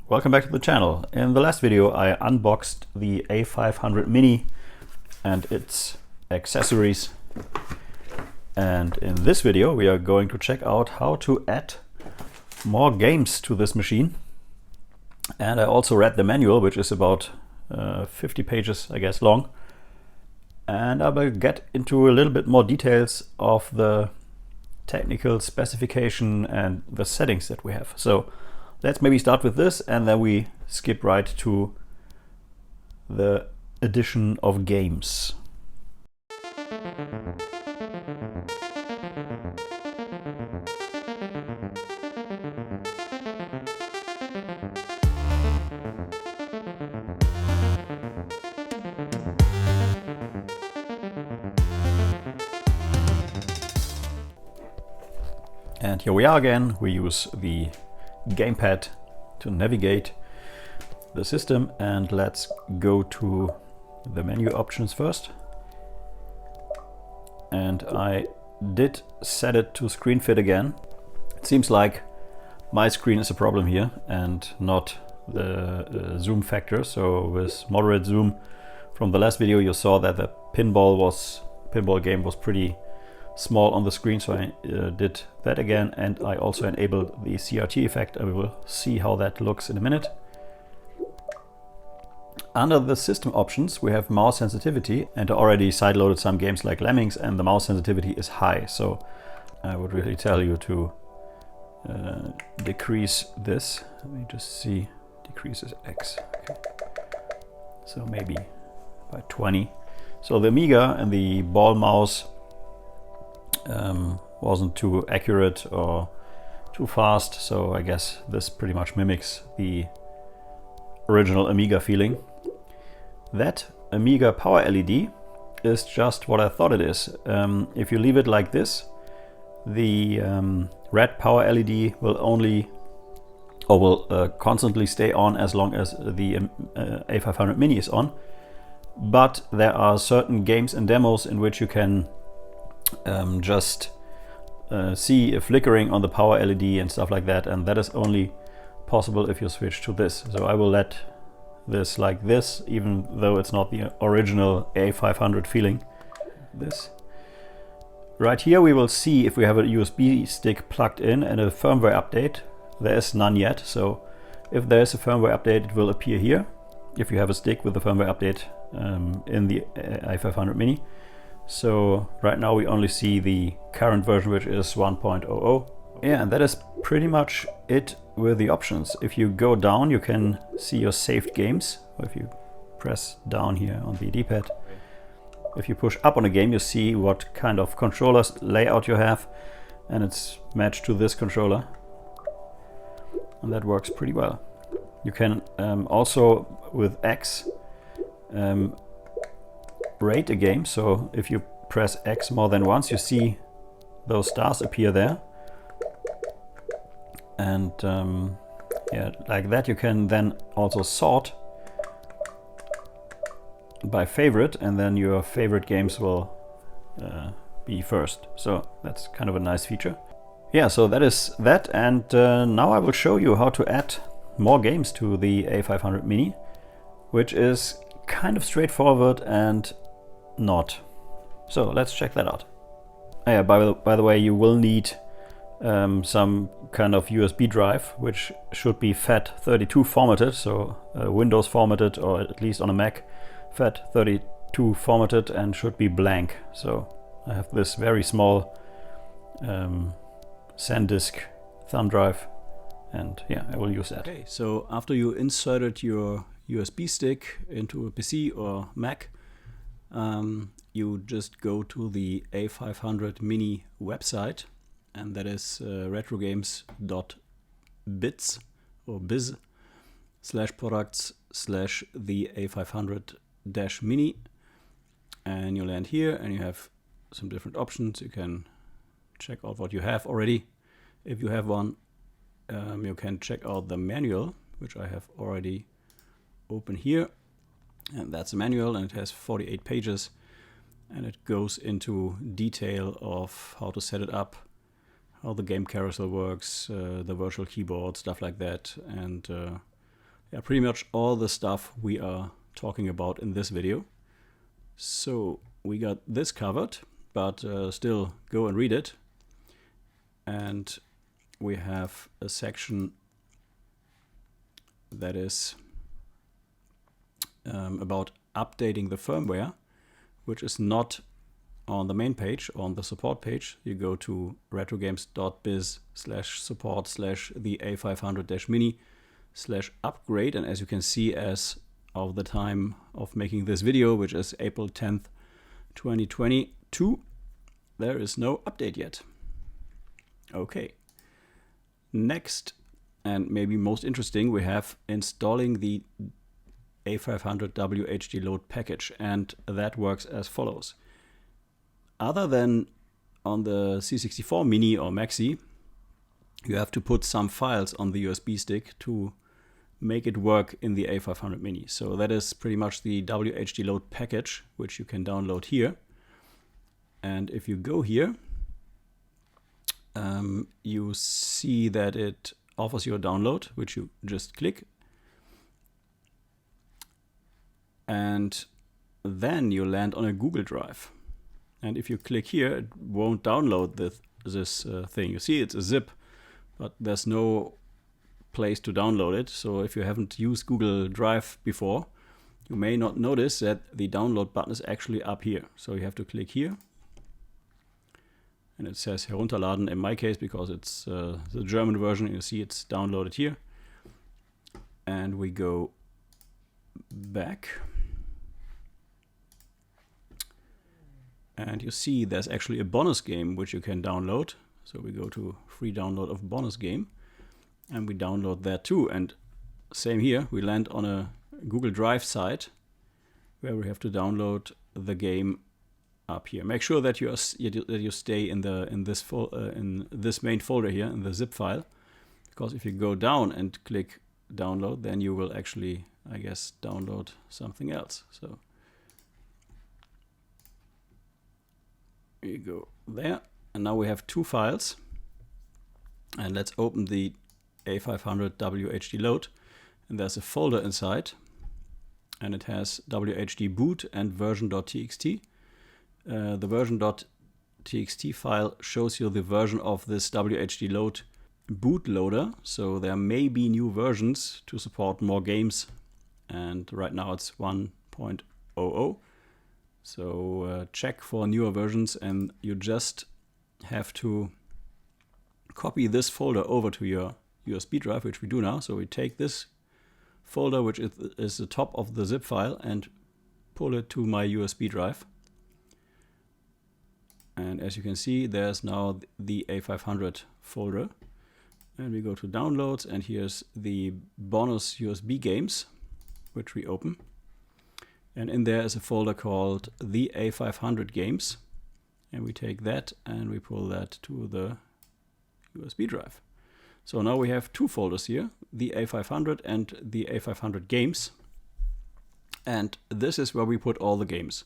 Welcome back to the channel. In the last video I unboxed the A500 Mini and its accessories, and in this video we are going to check out how to add more games to this machine. And I also read the manual, which is about 50 pages I guess long, and I will get into a little bit more details of the technical specification and the settings that we have. So let's maybe start with this, and then we skip right to the addition of games. And here we are again. We use the gamepad to navigate the system, and let's go to the menu options first. And I did set it to screen fit again. It seems like my screen is a problem here and not the zoom factor. So with moderate zoom from the last video you saw that the pinball game was pretty small on the screen, so I did that again, and I also enabled the CRT effect, and we will see how that looks in a minute. Under the system options we have mouse sensitivity, and I already sideloaded some games like Lemmings, and the mouse sensitivity is high, so I would really tell you to decrease this. Let me just see, decreases X, okay. So maybe by 20. So the Amiga and the ball mouse wasn't too accurate or too fast, so I guess this pretty much mimics the original Amiga feeling. That Amiga power LED is just what I thought it is. If you leave it like this, the red power LED will only constantly stay on as long as the A500 Mini is on, but there are certain games and demos in which you can just see a flickering on the power LED and stuff like that, and that is only possible if you switch to this. So I will let this like this, even though it's not the original A500 feeling. This right here, we will see if we have a USB stick plugged in and a firmware update. There is none yet, so if there is a firmware update it will appear here if you have a stick with the firmware update in the A500 Mini. So right now we only see the current version, which is 1.00. Yeah, and that is pretty much it with the options. If you go down, you can see your saved games. If you press down here on the D-pad, if you push up on a game, you see what kind of controller layout you have, and it's matched to this controller, and that works pretty well. You can also with X rate a game. So if you press X more than once, you see those stars appear there, and yeah, like that. You can then also sort by favorite, and then your favorite games will be first. So that's kind of a nice feature. Yeah, so that is that, and now I will show you how to add more games to the A500 Mini, which is kind of straightforward and not. So let's check that out. Yeah, by the way, you will need some kind of USB drive, which should be FAT32 formatted, so Windows formatted, or at least on a Mac FAT32 formatted, and should be blank. So I have this very small SanDisk thumb drive, and yeah, I will use that. Okay, so after you inserted your USB stick into a PC or Mac, you just go to the A500 Mini website, and that is retrogames.biz or biz/products/the A500-Mini, and you land here and you have some different options. You can check out what you have already. If you have one, you can check out the manual, which I have already open here, and that's a manual, and it has 48 pages, and it goes into detail of how to set it up, how the game carousel works, the virtual keyboard, stuff like that, and Yeah, pretty much all the stuff we are talking about in this video. So we got this covered, but still go and read it. And we have a section that is about updating the firmware, which is not on the main page, on the support page. You go to retrogames.biz/support/the A500-mini/upgrade, and as you can see, as of the time of making this video, which is April 10th, 2022, there is no update yet. Okay. Next, and maybe most interesting, we have installing the A500 WHDLoad package, and that works as follows. Other than on the C64 Mini or Maxi, you have to put some files on the USB stick to make it work in the A500 Mini. So that is pretty much the WHDLoad package, which you can download here. And if you go here, you see that it offers you a download, which you just click. And then you land on a Google Drive. And if you click here, it won't download this thing. You see, it's a zip, but there's no place to download it. So if you haven't used Google Drive before, you may not notice that the download button is actually up here. So you have to click here. And it says herunterladen in my case, because it's the German version. You see it's downloaded here. And we go back. And you see there's actually a bonus game which you can download. So we go to free download of bonus game. And we download that too. And same here, we land on a Google Drive site where we have to download the game up here. Make sure that you stay in this main folder here in the zip file, because if you go down and click download, then you will actually, I guess, download something else. So you go there, and now we have two files. And let's open the A500 WHDLoad, and there's a folder inside, and it has WHD boot and version.txt. The version.txt file shows you the version of this WHDLoad bootloader, so there may be new versions to support more games, and right now it's 1.00. So check for newer versions, and you just have to copy this folder over to your USB drive, which we do now. So we take this folder, which is the top of the zip file, and pull it to my USB drive. And as you can see, there's now the A500 folder. And we go to downloads, and here's the bonus USB games, which we open. And in there is a folder called the A500 games. And we take that and we pull that to the USB drive. So now we have two folders here, the A500 and the A500 games. And this is where we put all the games.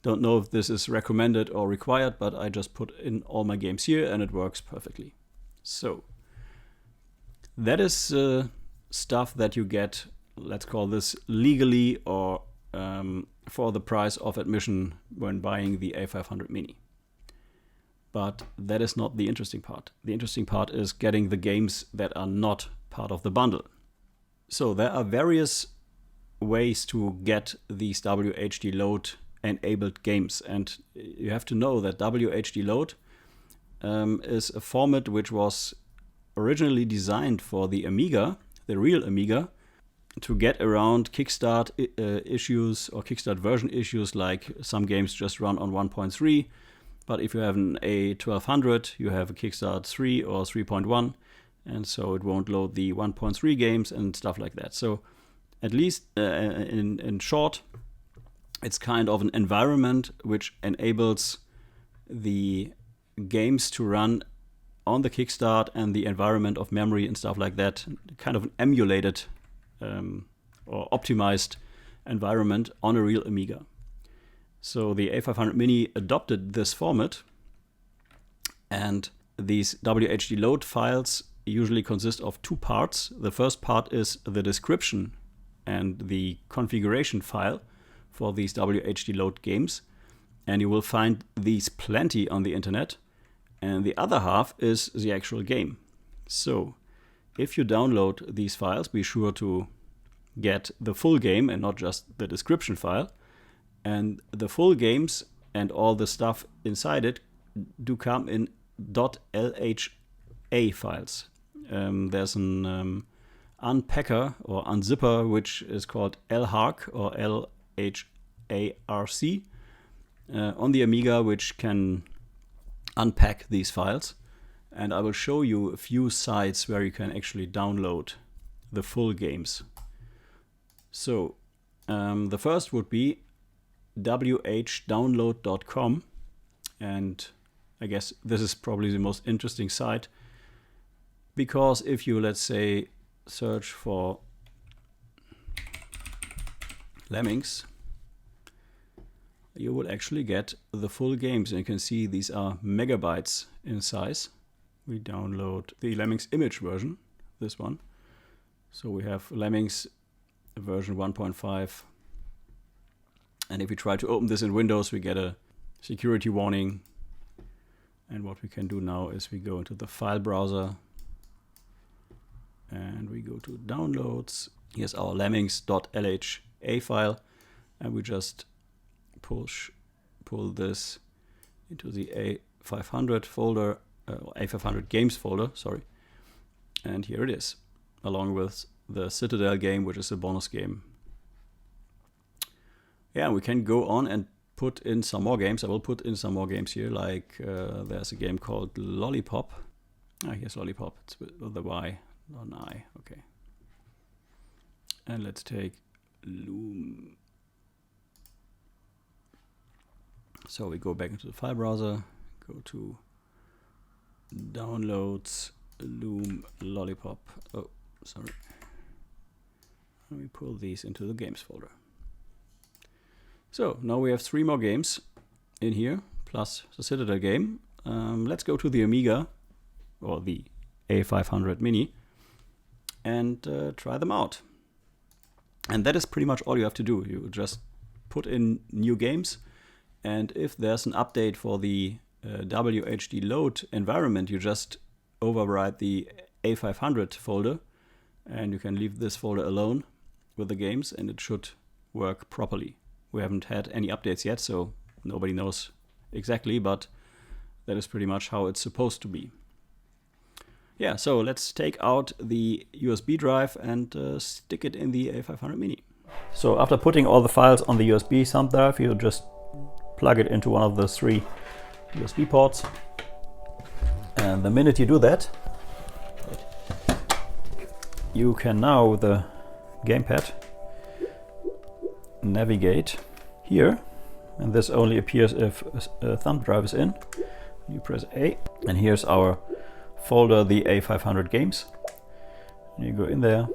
Don't know if this is recommended or required, but I just put in all my games here and it works perfectly. So that is stuff that you get, let's call this legally or for the price of admission when buying the A500 Mini. But that is not the interesting part. The interesting part is getting the games that are not part of the bundle. So there are various ways to get these WHDLoad enabled games, and you have to know that WHDLoad is a format which was originally designed for the Amiga, the real Amiga, to get around Kickstart issues or Kickstart version issues, like some games just run on 1.3, but if you have an A1200, you have a Kickstart 3 or 3.1, and so it won't load the 1.3 games and stuff like that. So at least in short, it's kind of an environment which enables the games to run on the Kickstart and the environment of memory and stuff like that, kind of an emulated or optimized environment on a real Amiga. So the A500 Mini adopted this format, and these WHDLoad files usually consists of two parts. The first part is the description and the configuration file for these WHDLoad games, and you will find these plenty on the internet. And the other half is the actual game. So if you download these files, be sure to get the full game and not just the description file. And the full games and all the stuff inside it do come in .lha files. There's an unpacker or unzipper which is called lharc or LHARC on the Amiga, which can unpack these files. And I will show you a few sites where you can actually download the full games. So the first would be WHDownload.com, and I guess this is probably the most interesting site, because if you, let's say, search for Lemmings, you will actually get the full games, and you can see these are megabytes in size. We download the Lemmings image version, this one. So we have Lemmings version 1.5. And if we try to open this in Windows, we get a security warning. And what we can do now is we go into the file browser and we go to downloads. Here's our lemmings.lha file, and we just pull this into the A500 folder, A500 games folder, sorry. And here it is, along with the Citadel game, which is a bonus game. Yeah, we can go on and put in some more games. I will put in some more games here, like there's a game called Lollipop. Here's Lollipop, it's with the Y, not an I, okay. And let's take Loom. So we go back into the file browser, go to downloads, Loom, Lollipop. Oh, sorry. And we pull these into the games folder. So now we have 3 more games in here, plus the Citadel game. Let's go to the Amiga, or the A500 Mini, and try them out. And that is pretty much all you have to do. You just put in new games, and if there's an update for the WHDLoad environment, you just override the A500 folder, and you can leave this folder alone with the games, and it should work properly. We haven't had any updates yet, so nobody knows exactly, but that is pretty much how it's supposed to be. Yeah, so let's take out the USB drive and stick it in the A500 Mini. So after putting all the files on the USB thumb drive, you just plug it into one of the 3 USB ports. And the minute you do that, you can now, with the gamepad, navigate here, and this only appears if a thumb drive is in. You press A, and here's our folder, the A500 games. And you go in there,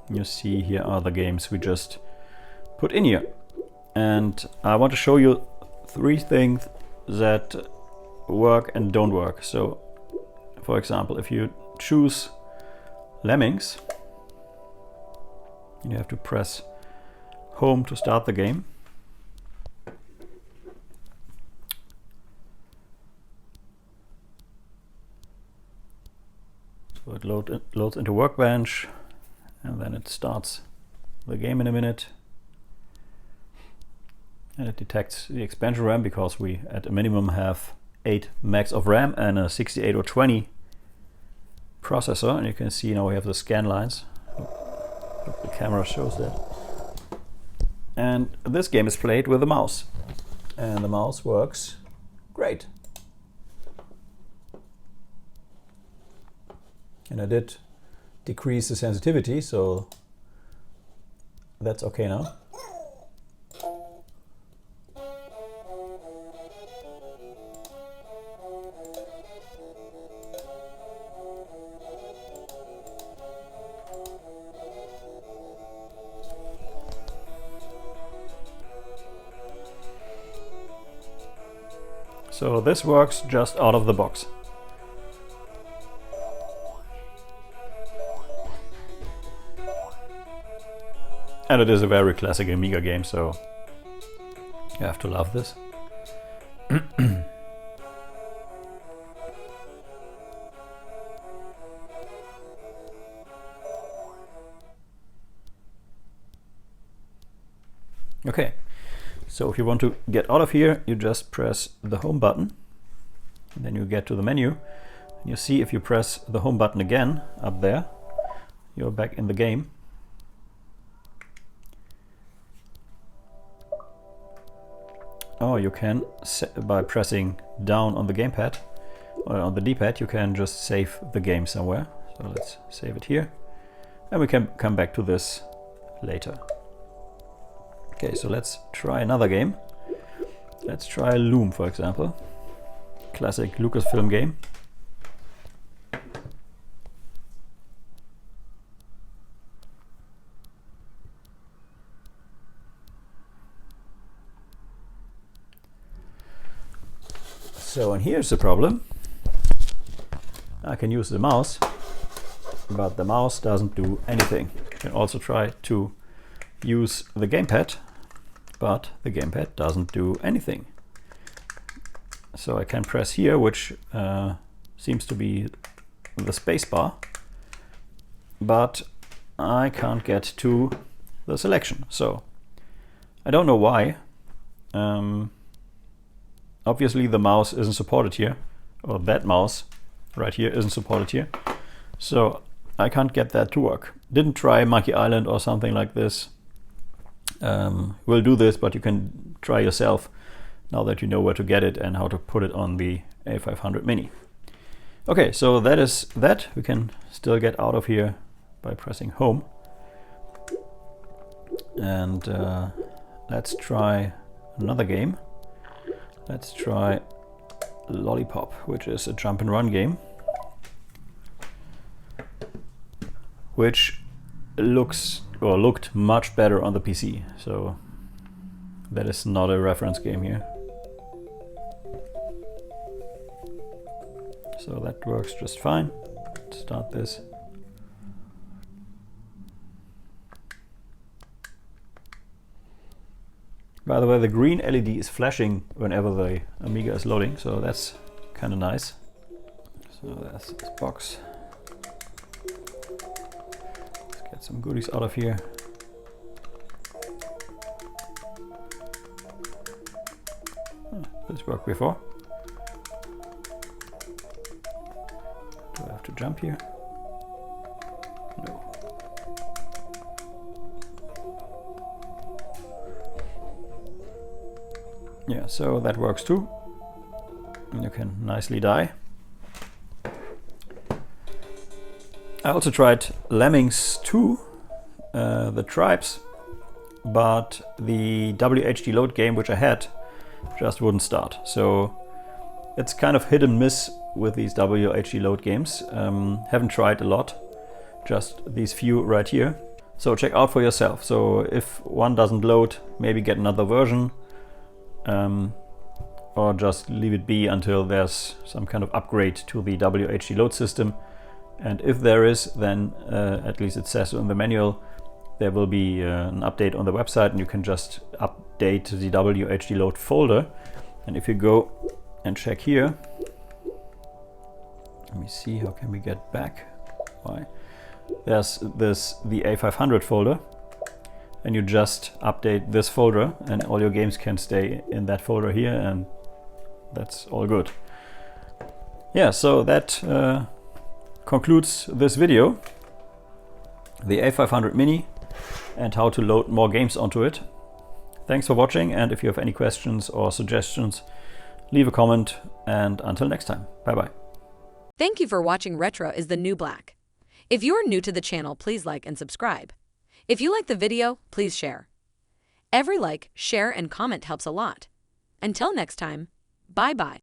and you see here are the games we just put in here. And I want to show you 3 things that work and don't work. So, for example, if you choose Lemmings, you have to press Home to start the game. So it loads into Workbench, and then it starts the game in a minute. And it detects the expansion RAM, because we at a minimum have 8 megs of RAM and a 68 or 20 processor. And you can see now we have the scan lines. Hope the camera shows that. And this game is played with a mouse, and the mouse works great. And I did decrease the sensitivity, so that's okay now. So this works just out of the box. And it is a very classic Amiga game, so you have to love this. Okay, so if you want to get out of here, you just press the home button, and then you get to the menu. And you see if you press the home button again up there, you're back in the game. Or you can, by pressing down on the gamepad or on the D-pad, you can just save the game somewhere. So let's save it here, and we can come back to this later. Okay, so let's try another game. Let's try Loom, for example. Classic Lucasfilm game. So, and here's the problem. I can use the mouse, but the mouse doesn't do anything. You can also try to use the gamepad, but the gamepad doesn't do anything. So I can press here, which seems to be the space bar, but I can't get to the selection. So I don't know why. Obviously the mouse isn't supported here, or that mouse right here isn't supported here. So I can't get that to work. Didn't try Monkey Island or something like this. We'll do this, but you can try yourself now that you know where to get it and how to put it on the A500 Mini. Okay, so that is that. We can still get out of here by pressing home. And let's try another game. Let's try Lollipop, which is a jump and run game, which looked much better on the PC. So that is not a reference game here. So that works just fine. Let's start this. By the way, the green LED is flashing whenever the Amiga is loading, so that's kind of nice. So that's this box. Let's get some goodies out of here. Oh, this worked before. Do I have to jump here? No. Yeah, so that works too. And you can nicely die. I also tried Lemmings 2, the Tribes, but the WHDLoad game which I had just wouldn't start. So it's kind of hit and miss with these WHDLoad games. Haven't tried a lot, just these few right here. So check out for yourself. So if one doesn't load, maybe get another version. Or just leave it be until there's some kind of upgrade to the WHDLoad system. And if there is, then at least it says in the manual, there will be an update on the website, and you can just update the WHDLoad folder. And if you go and check here, let me see, how can we get back? Why? There's the A500 folder. And you just update this folder, and all your games can stay in that folder here, and that's all good. Yeah, so that concludes this video. The A500 Mini and how to load more games onto it. Thanks for watching, and if you have any questions or suggestions, leave a comment, and until next time, bye bye. Thank you for watching Retro is the New Black. If you're new to the channel, please like and subscribe. If you like the video, please share. Every like, share, and comment helps a lot. Until next time, bye-bye.